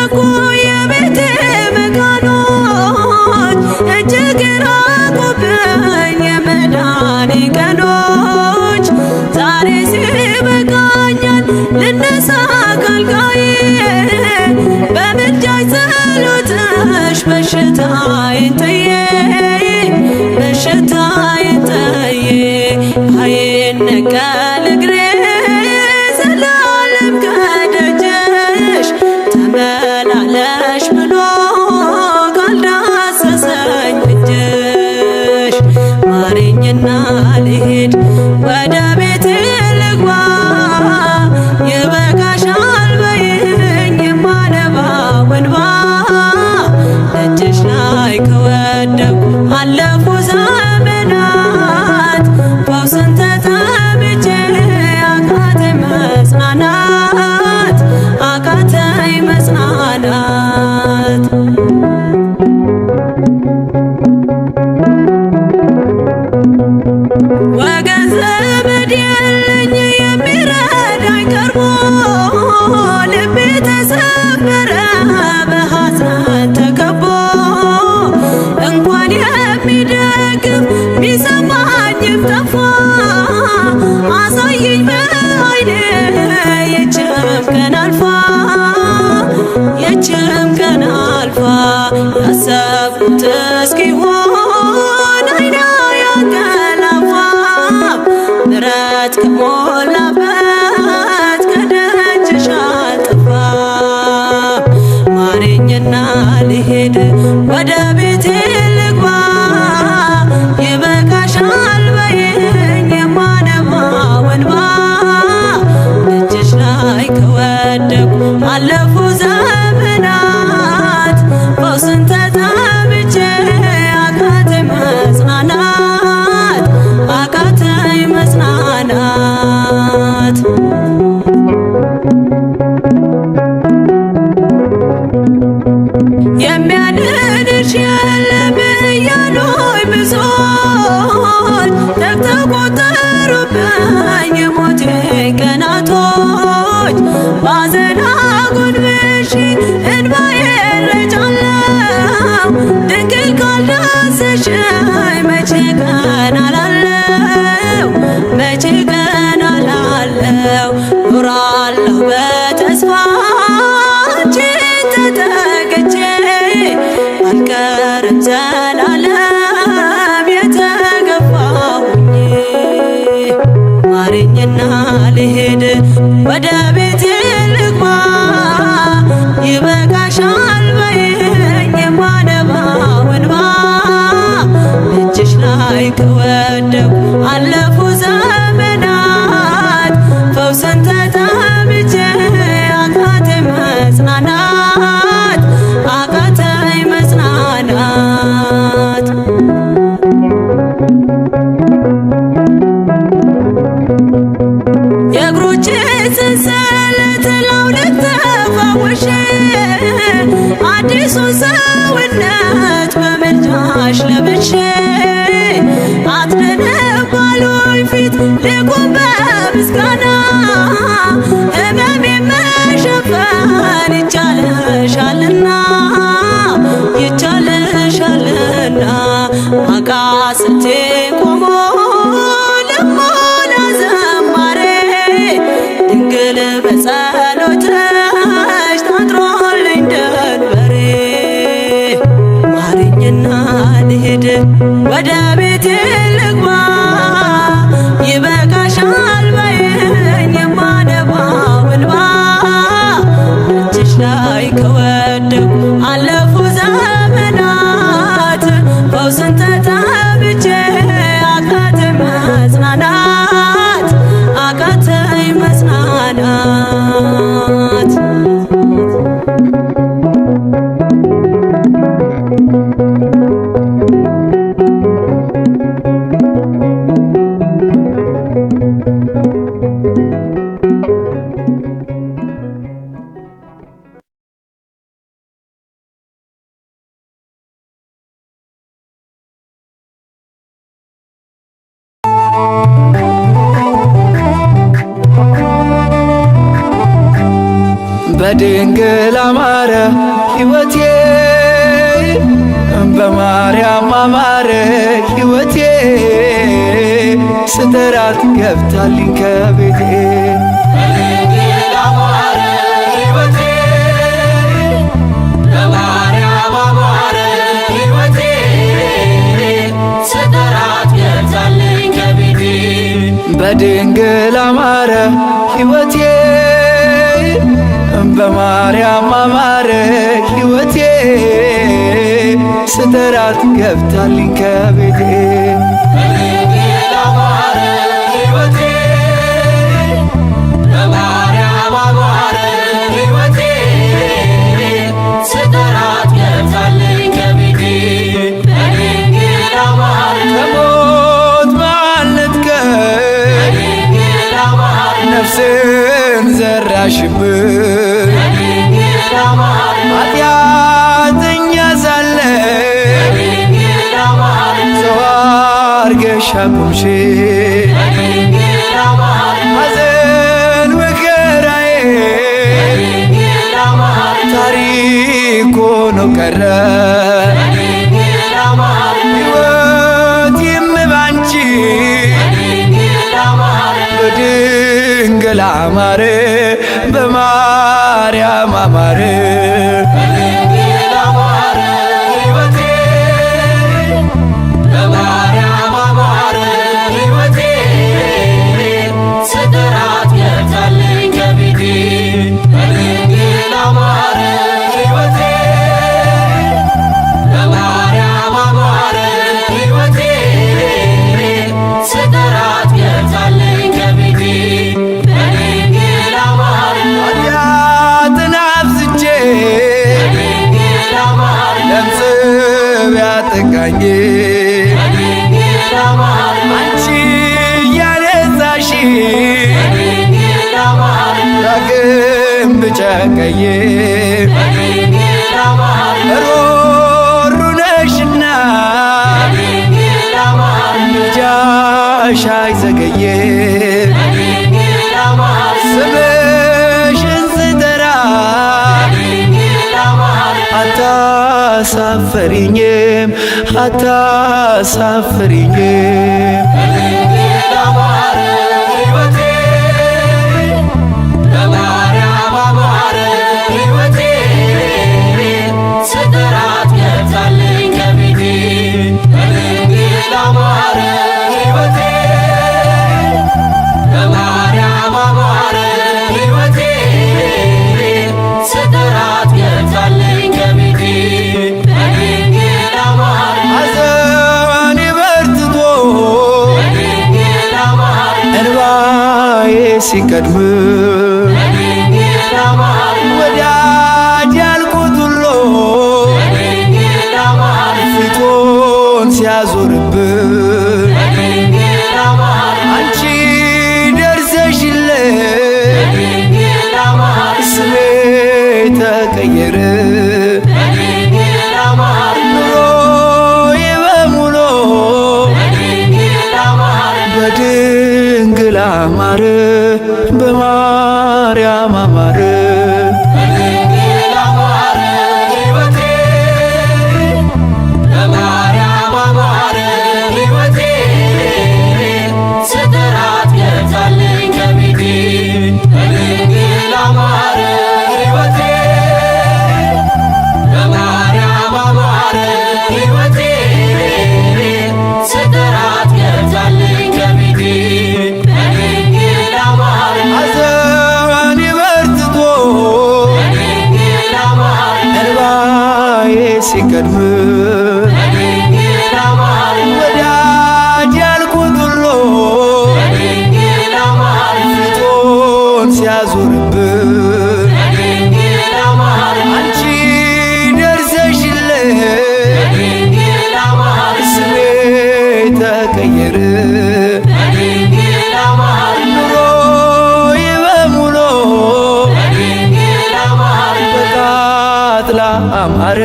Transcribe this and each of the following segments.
ዘጉ የቤቴ መጋኖች እጅግ ራቁብኝ የመዳኔ ቀኖች ዛሬ ሲበቃኛል ልነሳ ካልጋዬ በምልጃሽ ጸሎትሽ በሽታዬን ጥዬ በሽታዬን ጥዬ አይነቀል እግሬ ዘላለም ከደጅሽ ተመላለሽ ብሎ ካልዳሰሰኝ እጅሽ ማረኝና ልሂድ ወደ ቤቴ ልግባ ይበቃሻል በይኝ የማነባው እንባ ደጅሽ ላይ ከወደኩ አለፉ ዘመናት ፈውስን ተጠምቼ አቃተኝ መጽናናት አቃተኝ መጽናናት ወገን ዘመድ የለኝ የሚረዳኝ ቀርቦ ልቤ ተሰበረ በሐዘን ተከቦ እንኳን የሚደግፍ ቢሰማኝም ጠፋ አሳየኝ በዓይኔ ይህችም ቀን አልፋ ይህችም ቀን አልፋ ያሰብኩት እስኪሆን አይኔ ያንቀላፋ ምሕረት ከሞላበት ከደጅሽ አልጠፋም ማረኝና ልሂድ ወደ ቤቴ ልግባ ይበቃሻል በይኝ የማነባው እንባ ደጅሽ ላይ ከወደኩ አለፉ ዘመናት ፈውስን ተጠምቼ አቃተኝ መጽናናት አቃተኝ መጽናናት የሚያድንሽ የለም እያሉኝ ብዙዎች ተግተው ቆጠሩብኝ የሞቴ ቀናቶች ባዘን አጎንብሼ እንባዬን ረጫለሁ ድንግል ካልዳሰሽኝ መቼ ቀን አላለው መቼ ቀን አላለው ኖራለሁ በተስፋ አንቺን ተጠግቼ አልቀርም ዘላለም የተገፋሁኝ ማረኝና ልሂድ ወደ ቤቴ ልግባ ይበቃሻል በይኝ የማነባው እንባ እጅሽ ላይ ከወደኩ አለፉ ዘመናት ፈውስን ተጠምቼ አቃተኝ መጽናናት አቃተኝ መጽናናት የእግሮቼ ሰንሰለት ላውልቅ ተፈውሼ አዲሱን ሰውነት በምልጃሽ ለብሼ አትነነብ ባሉኝ ፊት ልቁም በምስጋና ሕመሜን መሸፈን ይቻልሻልና ይቻልሻልና አቃስቴ ቆሞ ልሞላ ዘማሬ ድንግል በጸሎትሽ ታጥሮልኝ ደንበሬ ማረኝና ልሂድ ወደ ቤቴ ልግባ ይበቃሻል በይኝ የማነባው እንባ እጅሽ ላይ ከወደኩ አለፉ ዘመናት ፈውስን ተጠምቼ አቃተኝ መጽናናት አቃተኝ መጽናናት በድንግል አማረ ሕይወቴ በማርያም አማረ ሕይወቴ ስጠራት ገብታልኝ ከቤቴ በድንግል አማረ ሕይወቴ በማርያም አማረ ሕይወቴ ስጠራት ገብታልኝ ከቤቴ በድንግል አማረ ሕይወቴ በማርያም አማረ ሕይወቴ ስጠራት ገብታልኝ ከቤቴ በድንግል አማረ ሕይወቴ በማርያም አማረ ሕይወቴ ስጠራት ገብታልኝ ከቤቴ በድንግል አማረ ከሞት ማልነጥቀኝ በድንግል አማረ ነፍስን ዘራሽብኝ በድንግል አማረ ኃጢአተኛ ሳለ በድንግል አማረ ሰው አርገሽ አቆምሽኝ በድንግል አማረ ሐዘን መከራዬ በድንግል አማረ ታሪክ ሆኖ ቀረ በድንግል አማረ ሕይወቴም ባንቺ በድንግል አማረ በድንግል አማረ በማርያም አማረ በድንግል አማረ ሕይወቴ በማርያም አማረ ሕይወቴ ስጠራት ገብታልኝ ከቤቴ በድንግል አማረ ሕይወቴ በማርያም አማረ ሕይወቴ ስጠራት ገብታልኝ ከቤቴ በድንግል አማረ ኃጢአትን አብዝቼ በድንግል አማረ ለምጽ ቢያጠቃኝ በድንግል አማረ አንቺ እያነሳሽ በድንግል አማረ ዳግም ብጨቀይ በድንግል አማረ ሮሩ ነሽና በድንግል አማረ ምልጃሽ አይዘገየ በድንግል አማረ ስምሽን ስጠራ በድንግል አማረ አታሳፍሪኝም አታሳፍሪኝም በድንግል አማረ ሕይወቴ በማርያም አማረ ሕይወቴ ስጠራት ገብታልኝ ከቤቴ በድንግል አማረ ሕይወቴ በማርያም አማረ ሕይወቴ ስጠራት ገብታልኝ ከቤቴ በድንግል አማረ ሐዘኔ በርትቶ በድንግል አማረ እንባዬ ሲቀድም በድንግል አማረ ወዳጅ ያልኩት ሁሉ በድንግል አማረ ፊቱን ሲያዞርብን በድንግል አማረ አንቺ ደርሰሽልኝ በድንግል አማረ ስሜ ተቀየረ በድንግል አማረ ኑሮዬ በሙሉ በድንግል አማረ በድንግል አማረ በማርያም አማረ በድንግል አማረ ሕይወቴ በማርያም አማረ ሕይወቴ ስጠራት ገብታልኝ ከቤቴ በድንግል አማረ ሕይወቴ በማርያም አማረ ሕይወቴ ስጠራት ገብታልኝ ከቤቴ በድንግል አማረ ሐዘኔ በርትቶ በድንግል አማረ እንባዬ ሲቀድም በድንግል አማረ ወዳጅ ያልኩት ሁሉ በድንግል አማረ ፊቱን ሲያዞርብን በድንግል አማረ አንቺ ደርሰሽልኝ በድንግል አማረ ስሜ ተቀየረ በድንግል አማረ ኑሮዬ በሙሉ በድንግል አማረ በቃጥላ አማረ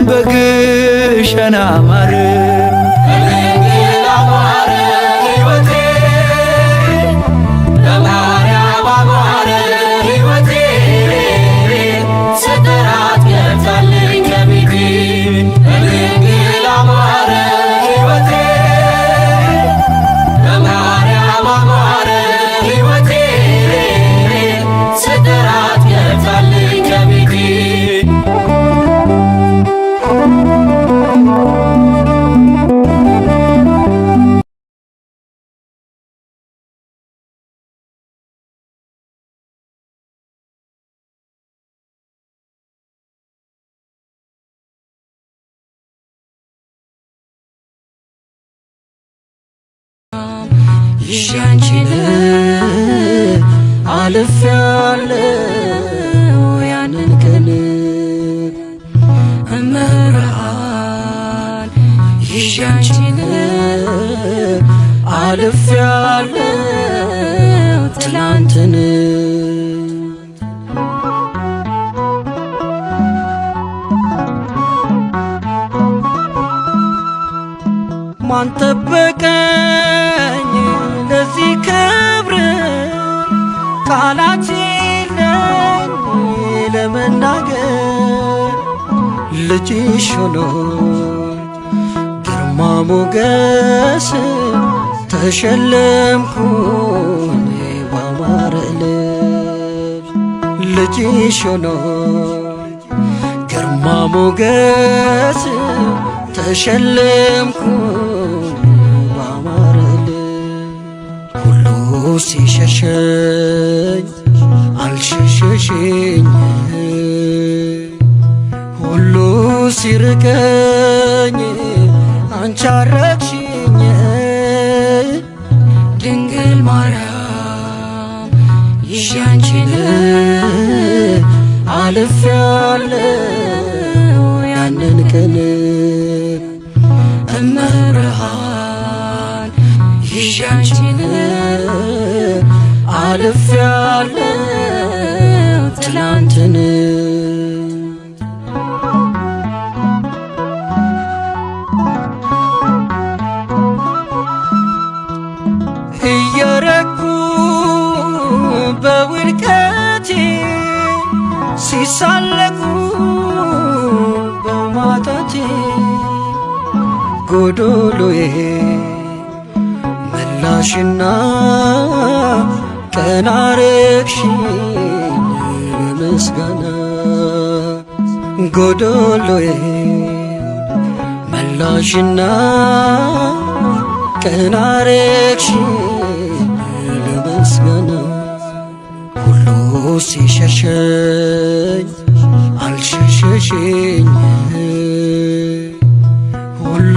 በግሸን አማረ በድንግል አማረ ሕይወቴ በማርያም አማረ ሕይወቴ ገብታለች ከቤቴ በድንግል አማረ ሕይወቴ በማርያም አማረ ሕይወቴ ስጠራት ገብታለች ከቤቴ ይሻንቺን አልፌያለሁ ያንን ቀን እመብርሃን ይሻንቺን አልፌያለሁ ትላንትን ማን ጠበቀኝ ለዚህ ክብር ቃላት የለኝ ለመናገር ልጅሽ ሆኖ ግርማ ሞገስ ተሸለምኩኝ ባማረ ልብስ ልጅሽ ሆኖ ግርማ ሞገስ ተሸለምኩኝ ባማረ ሁሉ ሲሸሸኝ አልሸሸሽኝ ሁሉ ሲርቀኝ አንቺ አረግሽኝ ድንግል ማርያም ይሻንቺን አልፌያለሁ ያንን ቀን እመብርሃን ይሻንቺን አልፌያለሁ ትላንትን እየረኩ በውድቀቴ ሲሳለቁ በማጣቴ ጎዶሎዬ መላሽና ቀና አረግሽኝ ምስጋና ጎዶሎዬ መላሽና ቀና አረግሽኝ ምስጋና ሁሉ ሲሸሸኝ አልሸሸሽኝ ሁሉ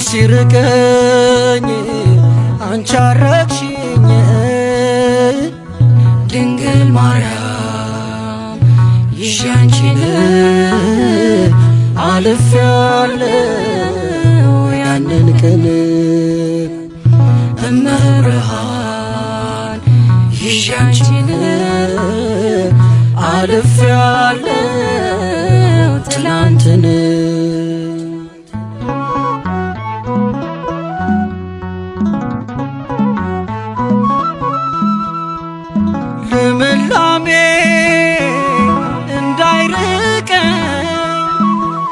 ሲርቀኝ አንቺ አረግሽኝ ድንግል ማርያም ይሻንቺን አልፌያለሁ ያንን ቀን እመብርሃን ይሻንቺን አልፌያለሁ ትላንትን ልምላሜ እንዳይርቀኝ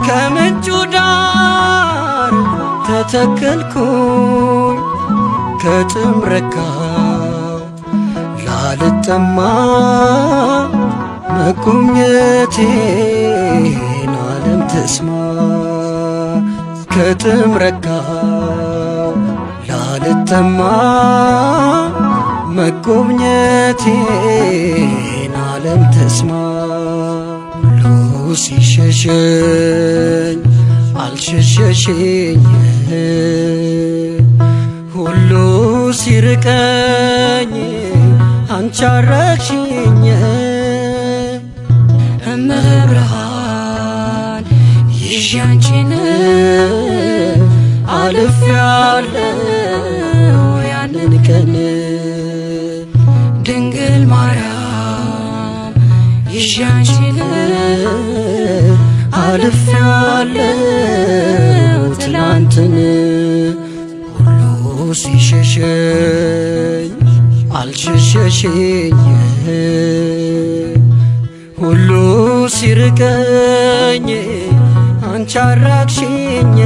ከምንጩ ዳር ተተከልኩኝ ከጥም ረካው ላልጠማ መጎብኘቴን ዓለም ትስማ ከጥም ረካው ላልጠማ መጎብኘቴን ዓለም ትስማ ሁሉ ሲሸሸኝ አልሸሸሽኝ ሁሉ ሲርቀኝ አንቺ አረግሽኝ እመብርሃን ይሻንቺን አልፌያለሁ ያንን ቀን ድንግል ማርያም ይሻንቺን አልፌያለሁ ትላንትን ሁሉ ሲሸሸኝ አልሸሸሽኝ ሁሉ ሲርቀኝ አንቺ አራቅሽኝ